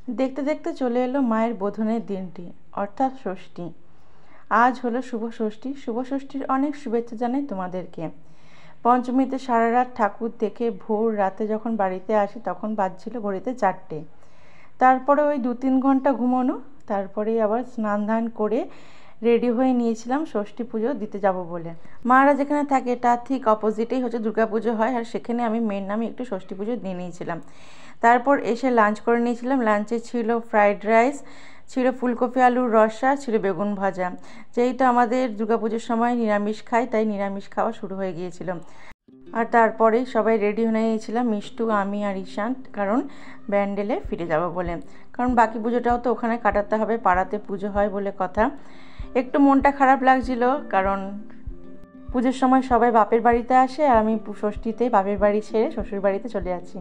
দেখতে দেখতে চলে এলো মায়ের বোধনের দিনটি, অর্থাৎ ষষ্ঠী। আজ হলো শুভ ষষ্ঠী। শুভ ষষ্ঠীর অনেক শুভেচ্ছা জানাই তোমাদেরকে। পঞ্চমীতে সারা রাত ঠাকুর দেখে ভোর রাতে যখন বাড়িতে আসি তখন বাজছিল ঘড়িতে 4টে। তারপরে ওই 2-3 ঘন্টা ঘুমানো, তারপরেই আবার স্নান ধান করে রেডি হয়ে নিয়েছিলাম ষষ্ঠী পুজো দিতে যাব বলে। মারা যেখানে থাকে তার ঠিক অপোজিটেই হচ্ছে দুর্গা পুজো হয়, আর সেখানে আমি মেয়ের নামে একটু ষষ্ঠী পুজো দিয়ে নিয়েছিলাম। তারপর এসে লাঞ্চ করে নিয়েছিলাম। লাঞ্চে ছিল ফ্রাইড রাইস, ছিল ফুলকপি আলুর রসা, ছিল বেগুন ভাজা। যেহেতু আমাদের দুর্গাপুজোর সময় নিরামিষ খাই, তাই নিরামিষ খাওয়া শুরু হয়ে গিয়েছিল। আর তারপরেই সবাই রেডি হয়ে গিয়েছিলাম, মিষ্টু, আমি আর ঈশান, কারণ ব্যান্ডেলে ফিরে যাব বলে। কারণ বাকি পুজোটাও তো ওখানে কাটাতে হবে, পাড়াতে পুজো হয় বলে কথা। একটু মনটা খারাপ লাগছিল, কারণ পুজোর সময় সবাই বাপের বাড়িতে আসে আর আমি ষষ্ঠীতে বাপের বাড়ি ছেড়ে শ্বশুর বাড়িতে চলে যাচ্ছি।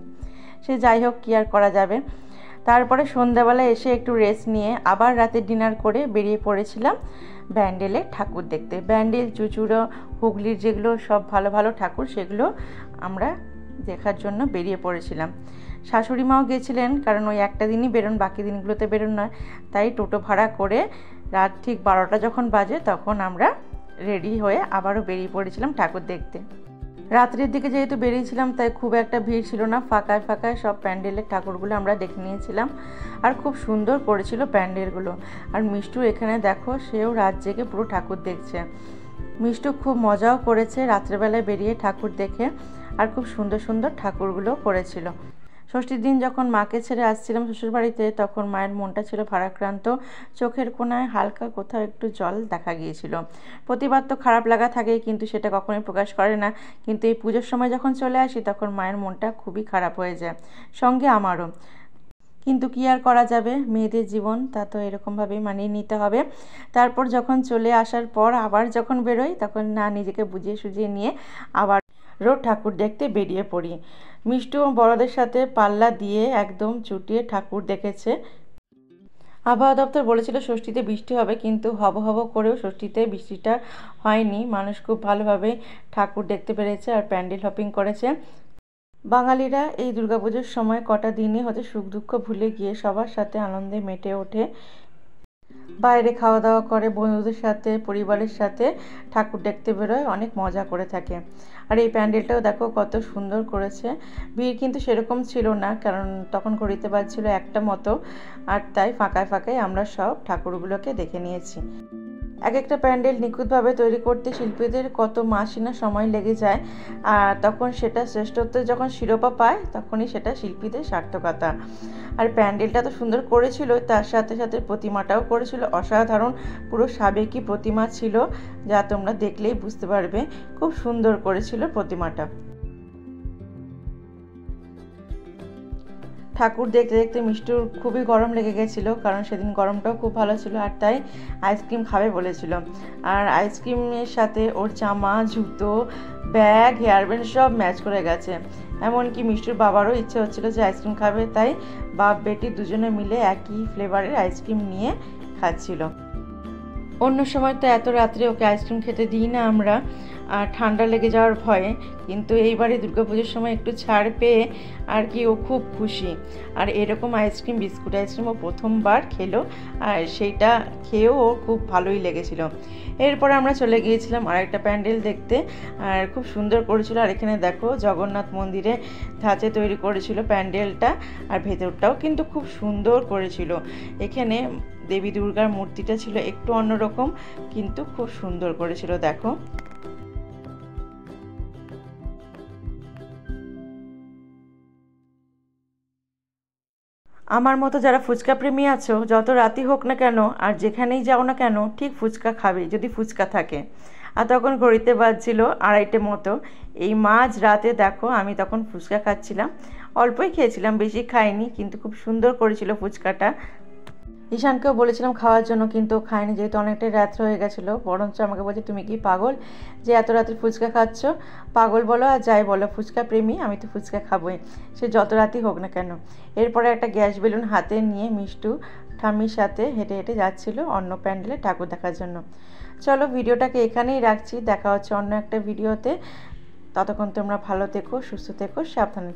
সে যাই হোক, কী আর করা যাবে। তারপরে সন্ধ্যাবেলায় এসে একটু রেস্ট নিয়ে আবার রাতে ডিনার করে বেরিয়ে পড়েছিলাম ব্যান্ডেলে ঠাকুর দেখতে। ব্যান্ডেল, চুচুড়ো, হুগলির যেগুলো সব ভালো ভালো ঠাকুর, সেগুলো আমরা দেখার জন্য বেরিয়ে পড়েছিলাম। শাশুড়ি মাও গেছিলেন, কারণ ওই একটা দিনই বেরোন, বাকি দিনগুলোতে বেরোন নয়। তাই টোটো ভাড়া করে রাত ঠিক 12টা যখন বাজে তখন আমরা রেডি হয়ে আবারও বেরিয়ে পড়েছিলাম ঠাকুর দেখতে। রাত্রের দিকে যেহেতু বেরিয়েছিলাম তাই খুব একটা ভিড় ছিল না, ফাঁকায় ফাঁকায় সব প্যান্ডেলের ঠাকুরগুলো আমরা দেখে নিয়েছিলাম। আর খুব সুন্দর করেছিল প্যান্ডেলগুলো। আর মিষ্টু এখানে দেখো, সেও রাত জেগে পুরো ঠাকুর দেখছে। মিষ্টু খুব মজাও করেছে রাত্রেবেলায় বেরিয়ে ঠাকুর দেখে, আর খুব সুন্দর সুন্দর ঠাকুরগুলো করেছিল। ষষ্ঠীর দিন যখন মাকে ছেড়ে আসছিলাম শ্বশুরবাড়িতে, তখন মায়ের মনটা ছিল ভারাক্রান্ত। চোখের কোণায় হালকা কোথাও একটু জল দেখা গিয়েছিল। প্রতিবার তো খারাপ লাগা থাকে, কিন্তু সেটা কখনোই প্রকাশ করে না। কিন্তু এই পুজোর সময় যখন চলে আসি তখন মায়ের মনটা খুবই খারাপ হয়ে যায়, সঙ্গে আমারও। কিন্তু কী আর করা যাবে, মেয়েদের জীবন, তা তো এরকমভাবেই মানিয়ে নিতে হবে। তারপর যখন চলে আসার পর আবার যখন বেরোই, তখন না নিজেকে বুঝিয়ে সুঝিয়ে নিয়ে আবার রোড ঠাকুর দেখতে বেরিয়ে পড়ি। মিষ্টু বড়দের সাথে পাল্লা দিয়ে একদম চুটিয়ে ঠাকুর দেখেছে। আবহাওয়া দপ্তর বলেছিল ষষ্ঠীতে বৃষ্টি হবে, কিন্তু হব হব করেও ষষ্ঠীতে বৃষ্টিটা হয়নি। মানুষ খুব ভালোভাবে ঠাকুর দেখতে পেরেছে আর প্যান্ডেল হপিং করেছে। বাঙালিরা এই দুর্গাপুজোর সময় কটা দিনে হয়তো সুখ দুঃখ ভুলে গিয়ে সবার সাথে আনন্দে মেতে ওঠে। বাইরে খাওয়া দাওয়া করে, বন্ধুদের সাথে, পরিবারের সাথে ঠাকুর দেখতে বেরোয়, অনেক মজা করে থাকে। আর এই প্যান্ডেলটাও দেখো কত সুন্দর করেছে। ভিড় কিন্তু সেরকম ছিল না, কারণ তখন ঘড়িতে বাজছিল 1টা মতো। আর তাই ফাঁকায় ফাঁকায় আমরা সব ঠাকুরগুলোকে দেখে নিয়েছি। এক একটা প্যান্ডেল নিখুঁতভাবে তৈরি করতে শিল্পীদের কত মাসই না সময় লেগে যায়। আর তখন সেটা শ্রেষ্ঠত্বের যখন শিরোপা পায়, তখনই সেটা শিল্পীদের সার্থকতা। আর প্যান্ডেলটা তো সুন্দর করেছিল, তার সাথে সাথে প্রতিমাটাও করেছিল অসাধারণ। পুরো সাবেকি প্রতিমা ছিল, যা তোমরা দেখলেই বুঝতে পারবে। খুব সুন্দর করেছিল প্রতিমাটা। ঠাকুর দেখতে দেখতে মিষ্টুর খুবই গরম লেগে গেছিলো, কারণ সেদিন গরমটাও খুব ভালো ছিল, আর তাই আইসক্রিম খাবে বলেছিল। আর আইসক্রিমের সাথে ওর জামা, জুতো, ব্যাগ, হেয়ারব্যান্ড সব ম্যাচ করে গেছে। এমনকি মিষ্টুর বাবারও ইচ্ছে হচ্ছিলো যে আইসক্রিম খাবে, তাই বাপ বেটি দুজনে মিলে একই ফ্লেভারের আইসক্রিম নিয়ে খাচ্ছিল। অন্য সময় তো এত রাত্রে ওকে আইসক্রিম খেতে দিই না আমরা, আর ঠান্ডা লেগে যাওয়ার ভয়ে। কিন্তু এইবারে দুর্গাপুজোর সময় একটু ছাড় পেয়ে আর কি ও খুব খুশি। আর এরকম আইসক্রিম, বিস্কুট আইসক্রিম ও প্রথমবার খেলো, আর সেইটা খেয়েও ওর খুব ভালোই লেগেছিল। এরপর আমরা চলে গিয়েছিলাম আরেকটা প্যান্ডেল দেখতে, আর খুব সুন্দর করেছিল। আর এখানে দেখো জগন্নাথ মন্দিরে ধাঁচে তৈরি করেছিল প্যান্ডেলটা, আর ভেতরটাও কিন্তু খুব সুন্দর করেছিল। এখানে দেবী দুর্গার মূর্তিটা ছিল একটু অন্যরকম, কিন্তু খুব সুন্দর করেছিল দেখো। আমার মতো যারা ফুচকা প্রেমী আছো, যত রাতি হোক না কেন আর যেখানেই যাও না কেন, ঠিক ফুচকা খাবে যদি ফুচকা থাকে। আর তখন ঘড়িতে বাজছিল 2:30 মতো। এই মাঝ রাতে দেখো আমি তখন ফুচকা খাচ্ছিলাম। অল্পই খেয়েছিলাম, বেশি খাইনি, কিন্তু খুব সুন্দর করেছিল ফুচকাটা। ঈশানকেও বলেছিলাম খাওয়ার জন্য, কিন্তু খায়নি, যেহেতু অনেকটাই রাত্র হয়ে গেছিলো। বরঞ্চ আমাকে বলছে, তুমি কি পাগল যে এত রাত্রে ফুচকা খাচ্ছ? পাগল বলো আর যাই বলো, ফুচকা প্রেমী, আমি তো ফুচকা খাবোই, সে যত রাতই হোক না কেন। এরপরে একটা গ্যাস বেলুন হাতে নিয়ে মিষ্টু ঠাম্মির সাথে হেঁটে হেঁটে যাচ্ছিল অন্য প্যান্ডেলে ঠাকুর দেখার জন্য। চলো ভিডিওটাকে এখানেই রাখছি, দেখা হচ্ছে অন্য একটা ভিডিওতে। ততক্ষণ তোমরা ভালো থেকো, সুস্থ থেকো, সাবধানে।